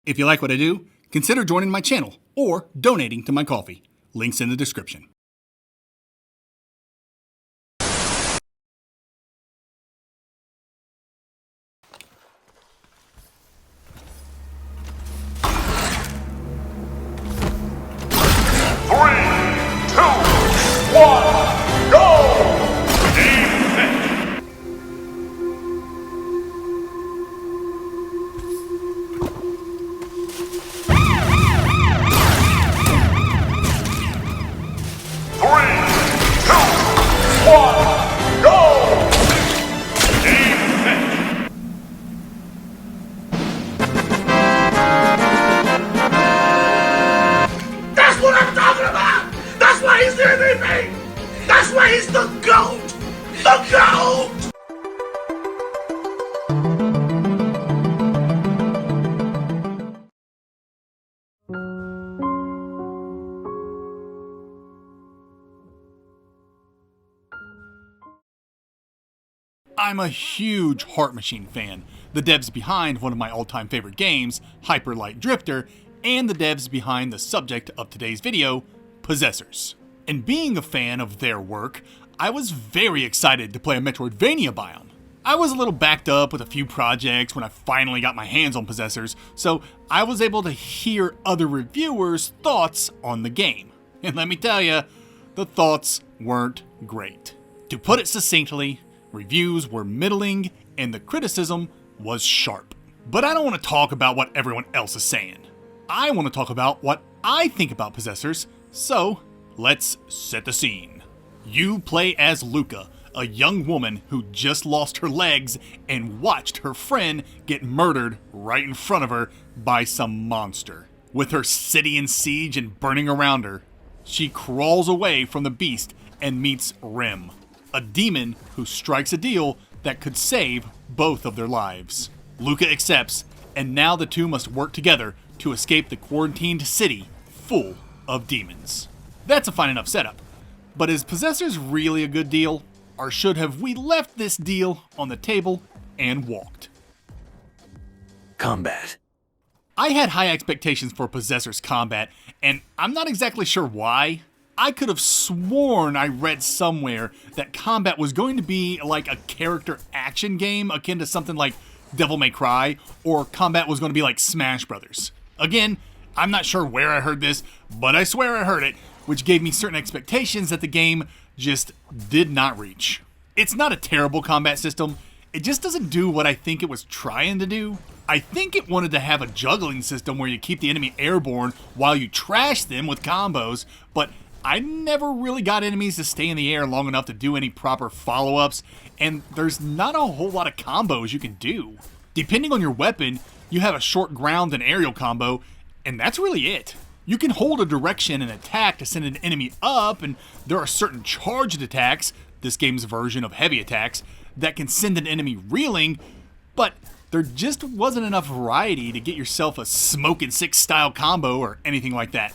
If you like what I do, consider joining my channel or donating to my coffee. Links in the description. That's why he's the GOAT! The GOAT! I'm a huge Heart Machine fan, the devs behind one of my all-time favorite games, Hyper Light Drifter, and the devs behind the subject of today's video, Possessors. And being a fan of their work, I was very excited to play a Metroidvania biome. I was a little backed up with a few projects when I finally got my hands on Possessors, so I was able to hear other reviewers' thoughts on the game. And let me tell you, the thoughts weren't great. To put it succinctly, reviews were middling and the criticism was sharp. But I don't want to talk about what everyone else is saying. I want to talk about what I think about Possessors, so let's set the scene. You play as Luca, a young woman who just lost her legs and watched her friend get murdered right in front of her by some monster. With her city in siege and burning around her, she crawls away from the beast and meets Rem, a demon who strikes a deal that could save both of their lives. Luca accepts, and now the two must work together to escape the quarantined city full of demons. That's a fine enough setup, but is Possessors really a good deal? Or should have we left this deal on the table and walked? Combat. I had high expectations for Possessors combat, and I'm not exactly sure why. I could have sworn I read somewhere that combat was going to be like a character action game akin to something like Devil May Cry, or combat was going to be like Smash Brothers. Again, I'm not sure where I heard this, but I swear I heard it, which gave me certain expectations that the game just did not reach. It's not a terrible combat system, it just doesn't do what I think it was trying to do. I think it wanted to have a juggling system where you keep the enemy airborne while you trash them with combos, but I never really got enemies to stay in the air long enough to do any proper follow-ups, and there's not a whole lot of combos you can do. Depending on your weapon, you have a short ground and aerial combo, and that's really it. You can hold a direction and attack to send an enemy up, and there are certain charged attacks, this game's version of heavy attacks, that can send an enemy reeling, but there just wasn't enough variety to get yourself a Smokin' Six style combo or anything like that.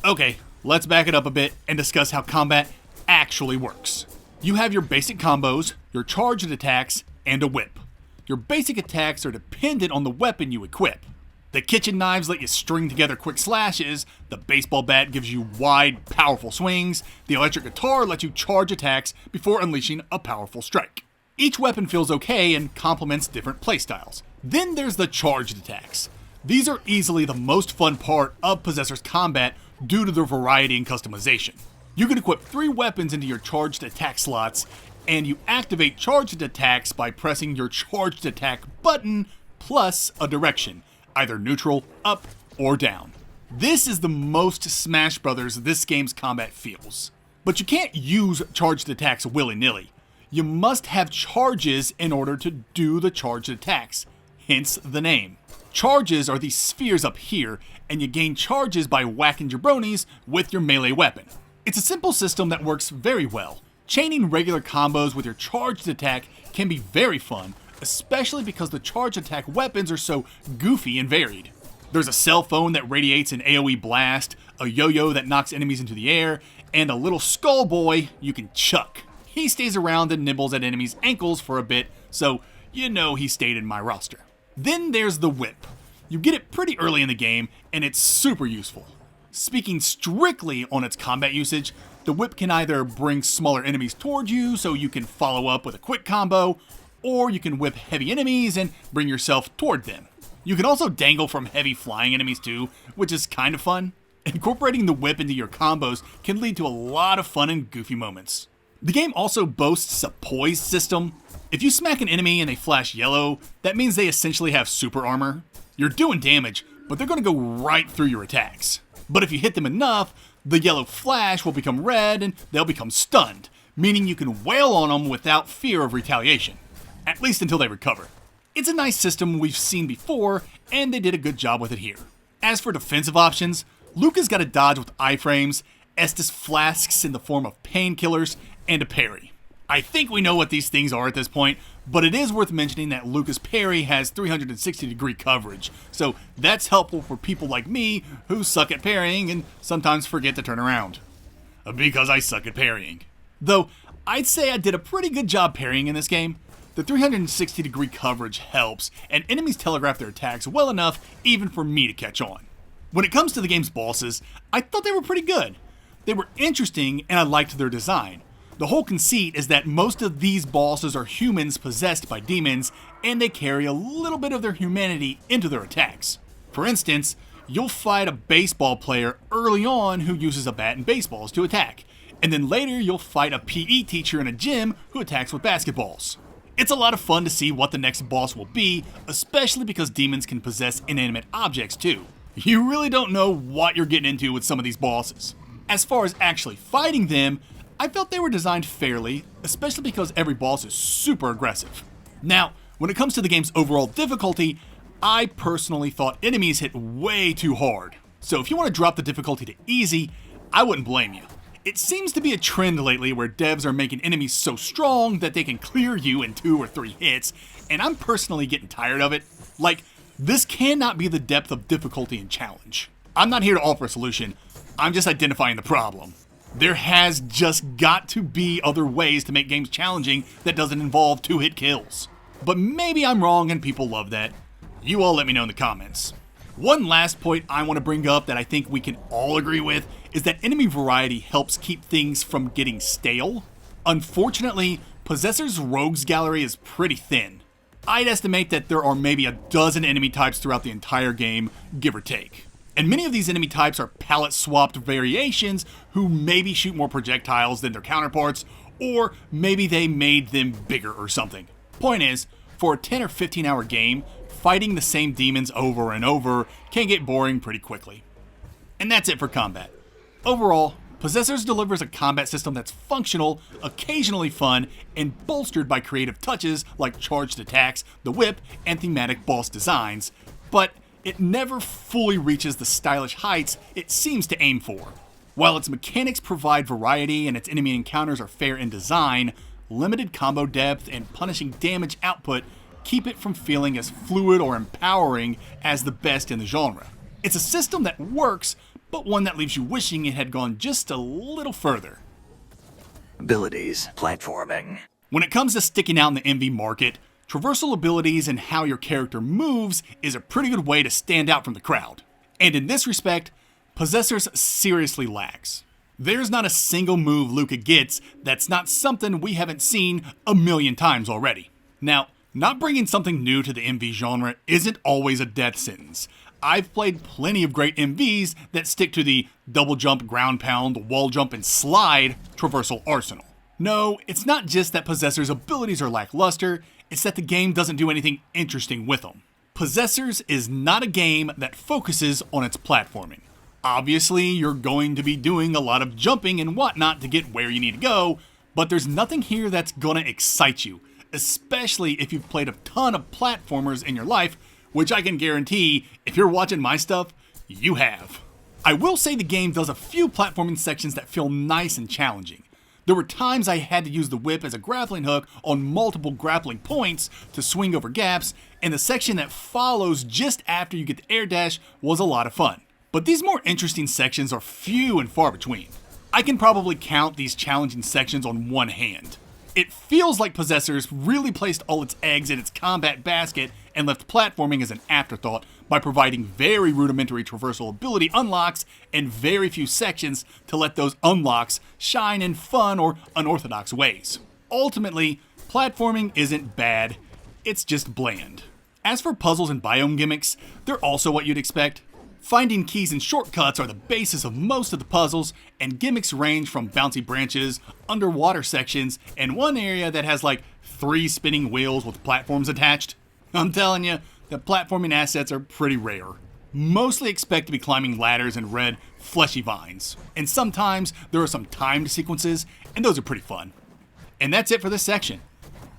Okay, let's back it up a bit and discuss how combat actually works. You have your basic combos, your charged attacks, and a whip. Your basic attacks are dependent on the weapon you equip. The kitchen knives let you string together quick slashes, the baseball bat gives you wide, powerful swings, the electric guitar lets you charge attacks before unleashing a powerful strike. Each weapon feels okay and complements different playstyles. Then there's the charged attacks. These are easily the most fun part of Possessor's combat due to their variety and customization. You can equip 3 weapons into your charged attack slots, and you activate charged attacks by pressing your charged attack button plus a direction, either neutral, up, or down. This is the most Smash Brothers this game's combat feels. But you can't use charged attacks willy-nilly. You must have charges in order to do the charged attacks, hence the name. Charges are these spheres up here, and you gain charges by whacking jabronis with your melee weapon. It's a simple system that works very well. Chaining regular combos with your charged attack can be very fun, especially because the charged attack weapons are so goofy and varied. There's a cell phone that radiates an AoE blast, a yo-yo that knocks enemies into the air, and a little skull boy you can chuck. He stays around and nibbles at enemies' ankles for a bit, so you know he stayed in my roster. Then there's the whip. You get it pretty early in the game, and it's super useful. Speaking strictly on its combat usage, the whip can either bring smaller enemies towards you so you can follow up with a quick combo, or you can whip heavy enemies and bring yourself toward them. You can also dangle from heavy flying enemies too, which is kind of fun. Incorporating the whip into your combos can lead to a lot of fun and goofy moments. The game also boasts a poise system. If you smack an enemy and they flash yellow, that means they essentially have super armor. You're doing damage, but they're going to go right through your attacks. But if you hit them enough, the yellow flash will become red and they'll become stunned, meaning you can wail on them without fear of retaliation, at least until they recover. It's a nice system we've seen before, and they did a good job with it here. As for defensive options, Luca's got a dodge with iframes, Estus flasks in the form of painkillers, and a parry. I think we know what these things are at this point, but it is worth mentioning that Luca's parry has 360-degree coverage, so that's helpful for people like me who suck at parrying and sometimes forget to turn around. Because I suck at parrying. Though, I'd say I did a pretty good job parrying in this game. The 360-degree coverage helps, and enemies telegraph their attacks well enough even for me to catch on. When it comes to the game's bosses, I thought they were pretty good. They were interesting, and I liked their design. The whole conceit is that most of these bosses are humans possessed by demons, and they carry a little bit of their humanity into their attacks. For instance, you'll fight a baseball player early on who uses a bat and baseballs to attack, and then later you'll fight a PE teacher in a gym who attacks with basketballs. It's a lot of fun to see what the next boss will be, especially because demons can possess inanimate objects too. You really don't know what you're getting into with some of these bosses. As far as actually fighting them, I felt they were designed fairly, especially because every boss is super aggressive. Now, when it comes to the game's overall difficulty, I personally thought enemies hit way too hard. So if you want to drop the difficulty to easy, I wouldn't blame you. It seems to be a trend lately where devs are making enemies so strong that they can clear you in 2 or 3 hits, and I'm personally getting tired of it. Like, this cannot be the depth of difficulty and challenge. I'm not here to offer a solution, I'm just identifying the problem. There has just got to be other ways to make games challenging that doesn't involve 2-hit kills. But maybe I'm wrong and people love that. You all let me know in the comments. One last point I want to bring up that I think we can all agree with is that enemy variety helps keep things from getting stale. Unfortunately, Possessor's rogues gallery is pretty thin. I'd estimate that there are maybe a dozen enemy types throughout the entire game, give or take. And many of these enemy types are palette-swapped variations who maybe shoot more projectiles than their counterparts, or maybe they made them bigger or something. Point is, for a 10 or 15 hour game, fighting the same demons over and over can get boring pretty quickly. And that's it for combat. Overall, Possessors delivers a combat system that's functional, occasionally fun, and bolstered by creative touches like charged attacks, the whip, and thematic boss designs, but it never fully reaches the stylish heights it seems to aim for. While its mechanics provide variety and its enemy encounters are fair in design, limited combo depth and punishing damage output keep it from feeling as fluid or empowering as the best in the genre. It's a system that works, but one that leaves you wishing it had gone just a little further. Abilities, platforming. When it comes to sticking out in the MV market, traversal abilities and how your character moves is a pretty good way to stand out from the crowd. And in this respect, Possessors seriously lacks. There's not a single move Luca gets that's not something we haven't seen a million times already. Now, not bringing something new to the MV genre isn't always a death sentence. I've played plenty of great MVs that stick to the double jump, ground pound, wall jump, and slide traversal arsenal. No, it's not just that Possessor's abilities are lackluster, it's that the game doesn't do anything interesting with them. Possessors is not a game that focuses on its platforming. Obviously, you're going to be doing a lot of jumping and whatnot to get where you need to go, but there's nothing here that's gonna excite you, especially if you've played a ton of platformers in your life, which I can guarantee, if you're watching my stuff, you have. I will say the game does a few platforming sections that feel nice and challenging. There were times I had to use the whip as a grappling hook on multiple grappling points to swing over gaps, and the section that follows just after you get the air dash was a lot of fun. But these more interesting sections are few and far between. I can probably count these challenging sections on one hand. It feels like Possessors really placed all its eggs in its combat basket and left platforming as an afterthought by providing very rudimentary traversal ability unlocks and very few sections to let those unlocks shine in fun or unorthodox ways. Ultimately, platforming isn't bad, it's just bland. As for puzzles and biome gimmicks, they're also what you'd expect. Finding keys and shortcuts are the basis of most of the puzzles, and gimmicks range from bouncy branches, underwater sections, and one area that has like 3 spinning wheels with platforms attached. I'm telling you, the platforming assets are pretty rare. Mostly expect to be climbing ladders and red, fleshy vines. And sometimes there are some timed sequences, and those are pretty fun. And that's it for this section.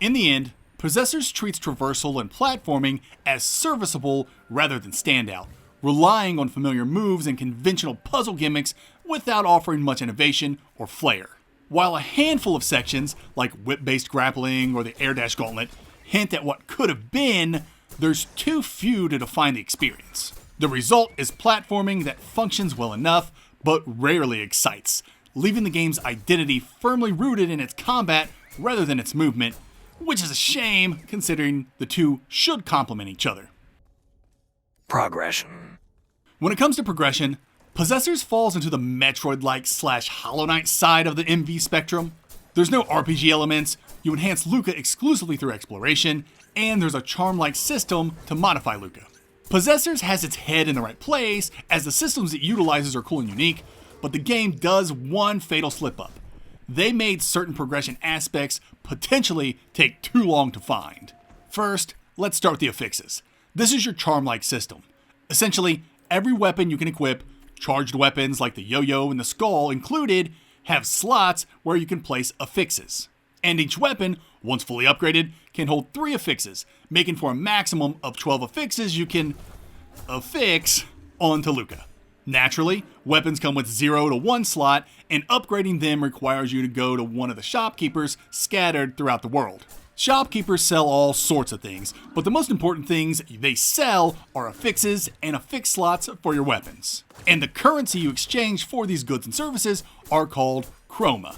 In the end, Possessors treats traversal and platforming as serviceable rather than standout, relying on familiar moves and conventional puzzle gimmicks without offering much innovation or flair. While a handful of sections, like whip-based grappling or the air dash gauntlet, hint at what could have been, there's too few to define the experience. The result is platforming that functions well enough, but rarely excites, leaving the game's identity firmly rooted in its combat rather than its movement, which is a shame considering the two should complement each other. Progression. When it comes to progression, Possessors falls into the Metroid-like / Hollow Knight side of the MV spectrum. There's no RPG elements, you enhance Luca exclusively through exploration, and there's a charm-like system to modify Luca. Possessors has its head in the right place, as the systems it utilizes are cool and unique, but the game does one fatal slip-up. They made certain progression aspects potentially take too long to find. First, let's start with the affixes. This is your charm-like system. Essentially, every weapon you can equip, charged weapons like the yo-yo and the skull included, have slots where you can place affixes. And each weapon, once fully upgraded, can hold 3 affixes, making for a maximum of 12 affixes you can affix onto Luca. Naturally, weapons come with 0 to 1 slot, and upgrading them requires you to go to one of the shopkeepers scattered throughout the world. Shopkeepers sell all sorts of things, but the most important things they sell are affixes and affix slots for your weapons. And the currency you exchange for these goods and services are called chroma.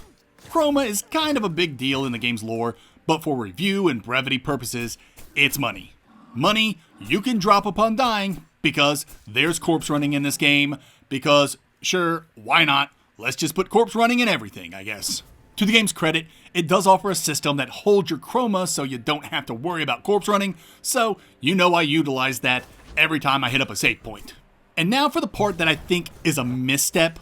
Chroma is kind of a big deal in the game's lore, but for review and brevity purposes, it's money. Money you can drop upon dying, because there's corpse running in this game, because, sure, why not? Let's just put corpse running in everything, I guess. To the game's credit, it does offer a system that holds your chroma so you don't have to worry about corpse running, so you know I utilize that every time I hit up a save point. And now for the part that I think is a misstep,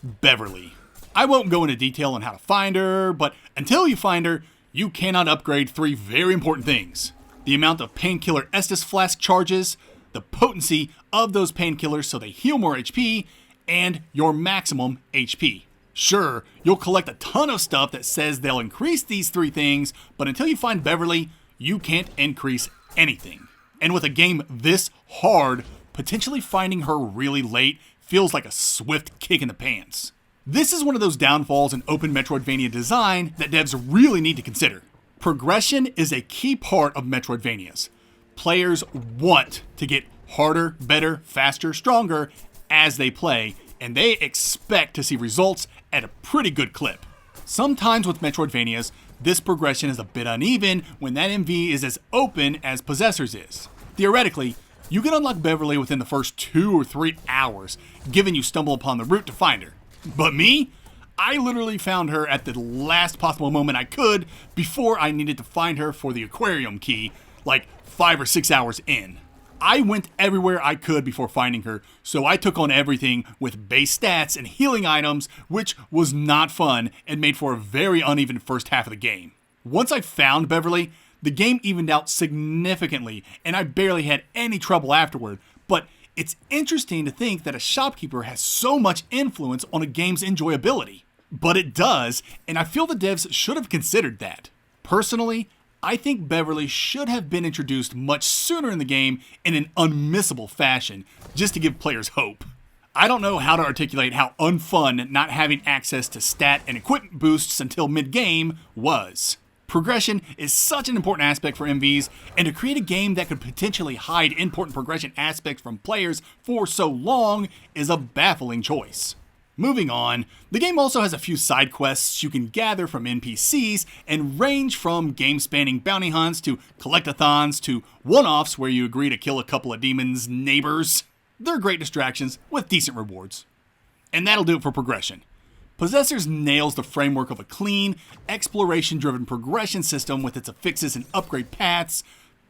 Beverly. I won't go into detail on how to find her, but until you find her, you cannot upgrade 3 very important things. The amount of painkiller Estus flask charges, the potency of those painkillers so they heal more HP, and your maximum HP. Sure, you'll collect a ton of stuff that says they'll increase these 3 things, but until you find Beverly, you can't increase anything. And with a game this hard, potentially finding her really late feels like a swift kick in the pants. This is one of those downfalls in open Metroidvania design that devs really need to consider. Progression is a key part of Metroidvanias. Players want to get harder, better, faster, stronger as they play, and they expect to see results at a pretty good clip. Sometimes with Metroidvanias, this progression is a bit uneven when that MV is as open as Possessors is. Theoretically, you can unlock Beverly within the first 2 or 3 hours, given you stumble upon the route to find her. But me? I literally found her at the last possible moment I could before I needed to find her for the aquarium key, like 5 or 6 hours in. I went everywhere I could before finding her, so I took on everything with base stats and healing items, which was not fun and made for a very uneven first half of the game. Once I found Beverly, the game evened out significantly, and I barely had any trouble afterward, but it's interesting to think that a shopkeeper has so much influence on a game's enjoyability. But it does, and I feel the devs should have considered that. Personally, I think Beverly should have been introduced much sooner in the game in an unmissable fashion, just to give players hope. I don't know how to articulate how unfun not having access to stat and equipment boosts until mid-game was. Progression is such an important aspect for MVs, and to create a game that could potentially hide important progression aspects from players for so long is a baffling choice. Moving on, the game also has a few side quests you can gather from NPCs and range from game-spanning bounty hunts to collectathons to one-offs where you agree to kill a couple of demons' neighbors. They're great distractions with decent rewards. And that'll do it for progression. Possessors nails the framework of a clean, exploration-driven progression system with its affixes and upgrade paths,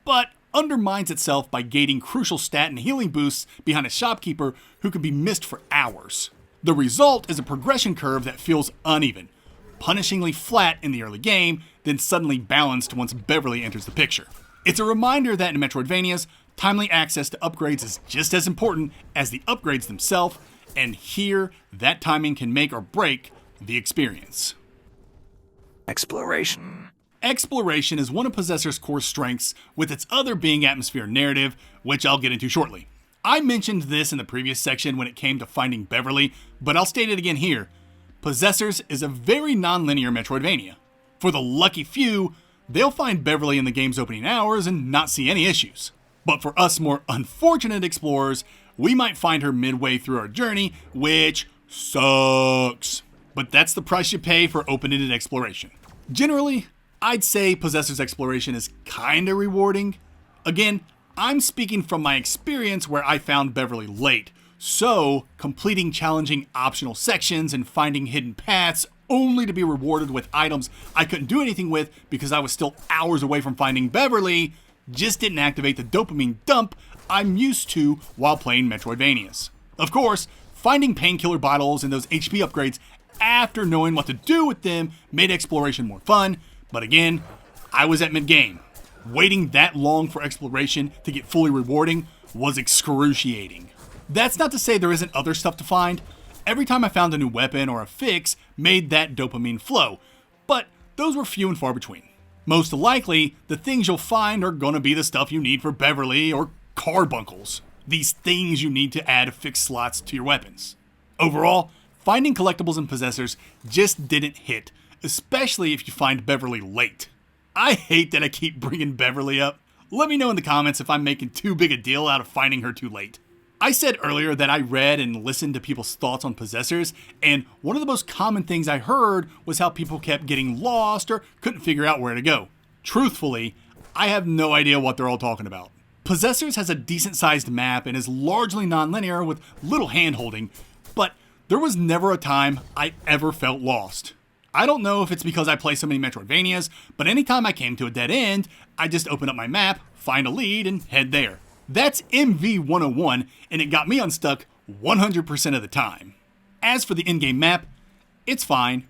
but undermines itself by gating crucial stat and healing boosts behind a shopkeeper who can be missed for hours. The result is a progression curve that feels uneven, punishingly flat in the early game, then suddenly balanced once Beverly enters the picture. It's a reminder that in Metroidvanias, timely access to upgrades is just as important as the upgrades themselves, and here, that timing can make or break the experience. Exploration. Exploration is one of Possessor's core strengths, with its other being atmosphere and narrative, which I'll get into shortly. I mentioned this in the previous section when it came to finding Beverly, but I'll state it again here. Possessors is a very non-linear Metroidvania. For the lucky few, they'll find Beverly in the game's opening hours and not see any issues. But for us more unfortunate explorers, we might find her midway through our journey, which sucks. But that's the price you pay for open-ended exploration. Generally, I'd say Possessor's exploration is kinda rewarding. Again, I'm speaking from my experience where I found Beverly late, so completing challenging optional sections and finding hidden paths only to be rewarded with items I couldn't do anything with because I was still hours away from finding Beverly just didn't activate the dopamine dump I'm used to while playing Metroidvanias. Of course, finding painkiller bottles and those HP upgrades after knowing what to do with them made exploration more fun, but again, I was at mid-game. Waiting that long for exploration to get fully rewarding was excruciating. That's not to say there isn't other stuff to find. Every time I found a new weapon or a fix made that dopamine flow, but those were few and far between. Most likely, the things you'll find are gonna be the stuff you need for Beverly or carbuncles. These things you need to add fixed slots to your weapons. Overall, finding collectibles and possessors just didn't hit, especially if you find Beverly late. I hate that I keep bringing Beverly up. Let me know in the comments if I'm making too big a deal out of finding her too late. I said earlier that I read and listened to people's thoughts on Possessors, and one of the most common things I heard was how people kept getting lost or couldn't figure out where to go. Truthfully, I have no idea what they're all talking about. Possessors has a decent sized map and is largely non-linear with little hand-holding, but there was never a time I ever felt lost. I don't know if it's because I play so many Metroidvanias, but anytime I came to a dead end, I just open up my map, find a lead, and head there. That's MV 101, and it got me unstuck 100% of the time. As for the in-game map, it's fine.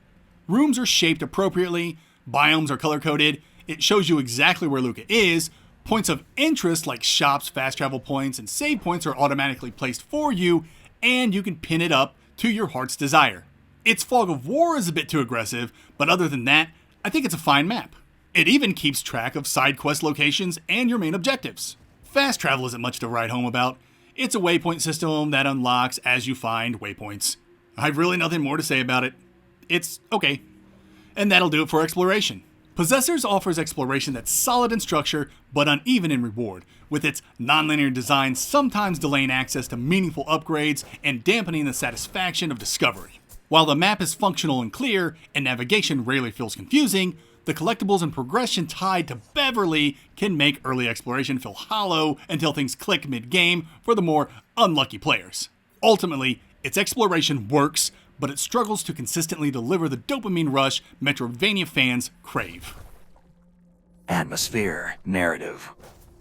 Rooms are shaped appropriately, biomes are color-coded, it shows you exactly where Luca is, points of interest like shops, fast travel points, and save points are automatically placed for you, and you can pin it up to your heart's desire. Its fog of war is a bit too aggressive, but other than that, I think it's a fine map. It even keeps track of side quest locations and your main objectives. Fast travel isn't much to write home about. It's a waypoint system that unlocks as you find waypoints. I've really nothing more to say about it. It's okay. And that'll do it for exploration. Possessors offers exploration that's solid in structure, but uneven in reward, with its non-linear design sometimes delaying access to meaningful upgrades and dampening the satisfaction of discovery. While the map is functional and clear, and navigation rarely feels confusing, the collectibles and progression tied to Beverly can make early exploration feel hollow until things click mid-game for the more unlucky players. Ultimately, its exploration works, but it struggles to consistently deliver the dopamine rush Metroidvania fans crave. Atmosphere. Narrative.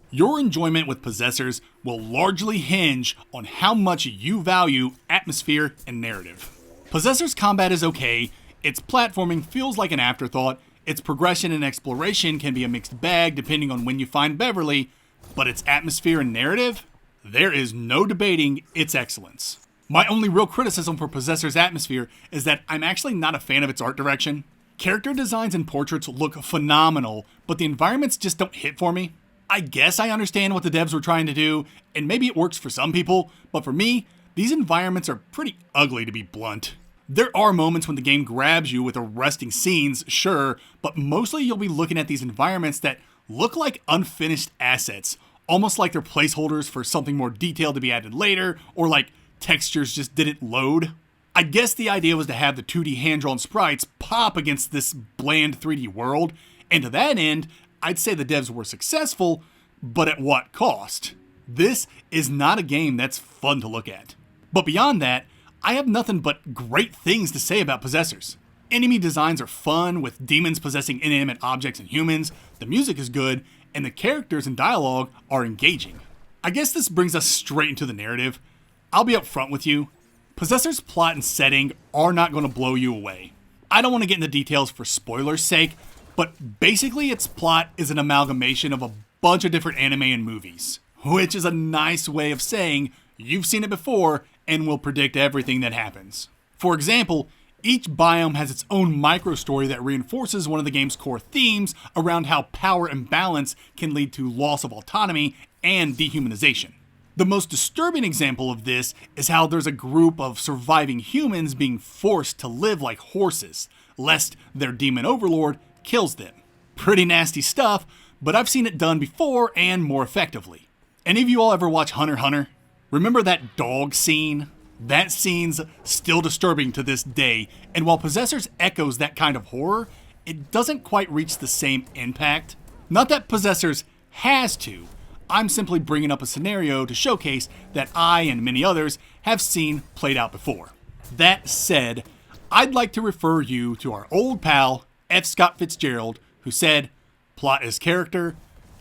Your enjoyment with Possessors will largely hinge on how much you value atmosphere and narrative. Possessor's combat is okay, its platforming feels like an afterthought, its progression and exploration can be a mixed bag depending on when you find Beverly, but its atmosphere and narrative? There is no debating its excellence. My only real criticism for Possessor's atmosphere is that I'm actually not a fan of its art direction. Character designs and portraits look phenomenal, but the environments just don't hit for me. I guess I understand what the devs were trying to do, and maybe it works for some people, but for me, these environments are pretty ugly to be blunt. There are moments when the game grabs you with arresting scenes, sure, but mostly you'll be looking at these environments that look like unfinished assets, almost like they're placeholders for something more detailed to be added later, or like textures just didn't load. I guess the idea was to have the 2D hand-drawn sprites pop against this bland 3D world, and to that end, I'd say the devs were successful, but at what cost? This is not a game that's fun to look at. But beyond that, I have nothing but great things to say about Possessors. Enemy designs are fun, with demons possessing inanimate objects and humans, the music is good, and the characters and dialogue are engaging. I guess this brings us straight into the narrative. I'll be upfront with you. Possessor's plot and setting are not going to blow you away. I don't want to get into details for spoilers' sake, but basically its plot is an amalgamation of a bunch of different anime and movies, which is a nice way of saying you've seen it before and will predict everything that happens. For example, each biome has its own micro-story that reinforces one of the game's core themes around how power imbalance can lead to loss of autonomy and dehumanization. The most disturbing example of this is how there's a group of surviving humans being forced to live like horses, lest their demon overlord kills them. Pretty nasty stuff, but I've seen it done before and more effectively. Any of you all ever watch Hunter x Hunter? Remember that dog scene? That scene's still disturbing to this day, and while Possessors echoes that kind of horror, it doesn't quite reach the same impact. Not that Possessors has to, I'm simply bringing up a scenario to showcase that I and many others have seen played out before. That said, I'd like to refer you to our old pal, F. Scott Fitzgerald, who said, "Plot is character,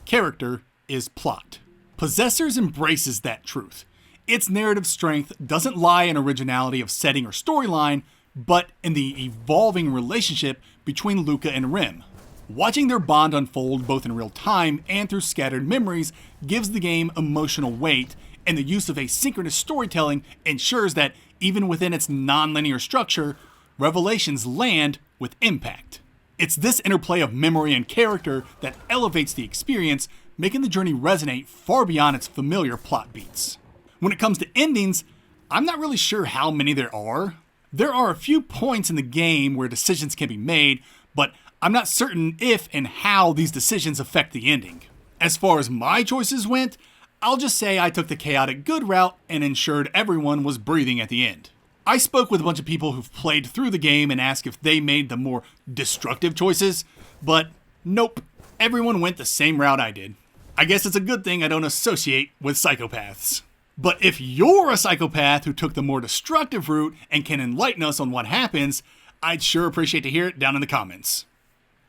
character is plot." Possessors embraces that truth. Its narrative strength doesn't lie in originality of setting or storyline, but in the evolving relationship between Luca and Rim. Watching their bond unfold both in real time and through scattered memories gives the game emotional weight, and the use of asynchronous storytelling ensures that even within its non-linear structure, revelations land with impact. It's this interplay of memory and character that elevates the experience, making the journey resonate far beyond its familiar plot beats. When it comes to endings, I'm not really sure how many there are. There are a few points in the game where decisions can be made, but I'm not certain if and how these decisions affect the ending. As far as my choices went, I'll just say I took the chaotic good route and ensured everyone was breathing at the end. I spoke with a bunch of people who've played through the game and asked if they made the more destructive choices, but nope, everyone went the same route I did. I guess it's a good thing I don't associate with psychopaths. But if you're a psychopath who took the more destructive route and can enlighten us on what happens, I'd sure appreciate to hear it down in the comments.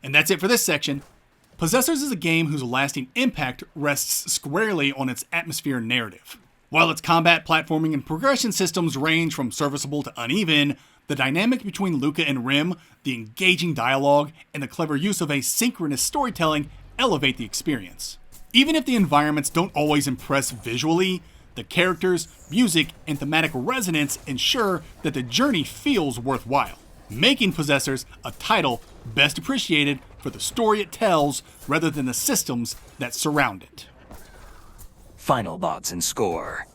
And that's it for this section. Possessors is a game whose lasting impact rests squarely on its atmosphere and narrative. While its combat, platforming, and progression systems range from serviceable to uneven, the dynamic between Luca and Rim, the engaging dialogue, and the clever use of asynchronous storytelling elevate the experience. Even if the environments don't always impress visually, the characters, music, and thematic resonance ensure that the journey feels worthwhile, making Possessors a title best appreciated for the story it tells rather than the systems that surround it. Final thoughts and score.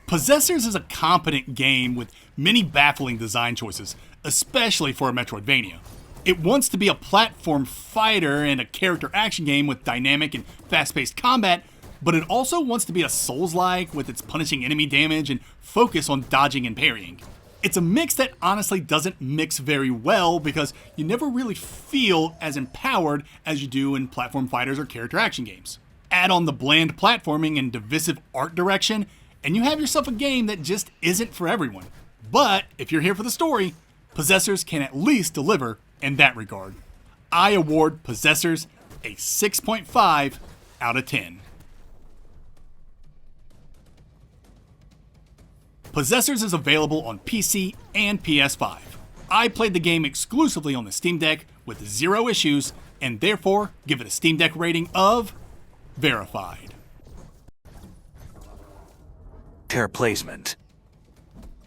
Possessors is a competent game with many baffling design choices, especially for a Metroidvania. It wants to be a platform fighter and a character action game with dynamic and fast-paced combat, but it also wants to be a Souls-like with its punishing enemy damage and focus on dodging and parrying. It's a mix that honestly doesn't mix very well because you never really feel as empowered as you do in platform fighters or character action games. Add on the bland platforming and divisive art direction, and you have yourself a game that just isn't for everyone. But if you're here for the story, Possessors can at least deliver in that regard. I award Possessors a 6.5 out of 10. Possessors is available on PC and PS5. I played the game exclusively on the Steam Deck with 0 issues, and therefore give it a Steam Deck rating of verified. Pair placement.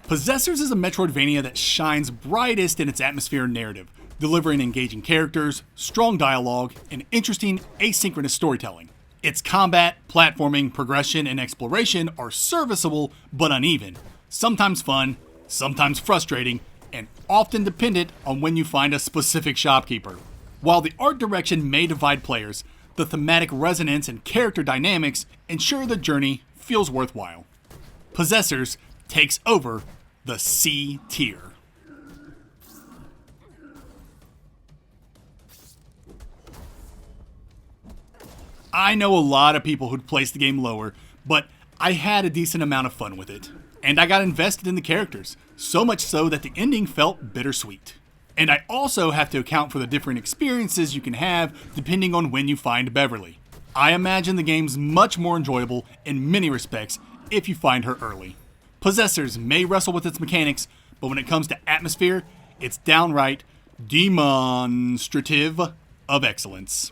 Possessors is a Metroidvania that shines brightest in its atmosphere and narrative, delivering engaging characters, strong dialogue, and interesting asynchronous storytelling. Its combat, platforming, progression, and exploration are serviceable but uneven, sometimes fun, sometimes frustrating, and often dependent on when you find a specific shopkeeper. While the art direction may divide players, the thematic resonance and character dynamics ensure the journey feels worthwhile. Possessors takes over the C tier. I know a lot of people who'd place the game lower, but I had a decent amount of fun with it. And I got invested in the characters, so much so that the ending felt bittersweet. And I also have to account for the different experiences you can have depending on when you find Beverly. I imagine the game's much more enjoyable in many respects if you find her early. Possessors may wrestle with its mechanics, but when it comes to atmosphere, it's downright demonstrative of excellence.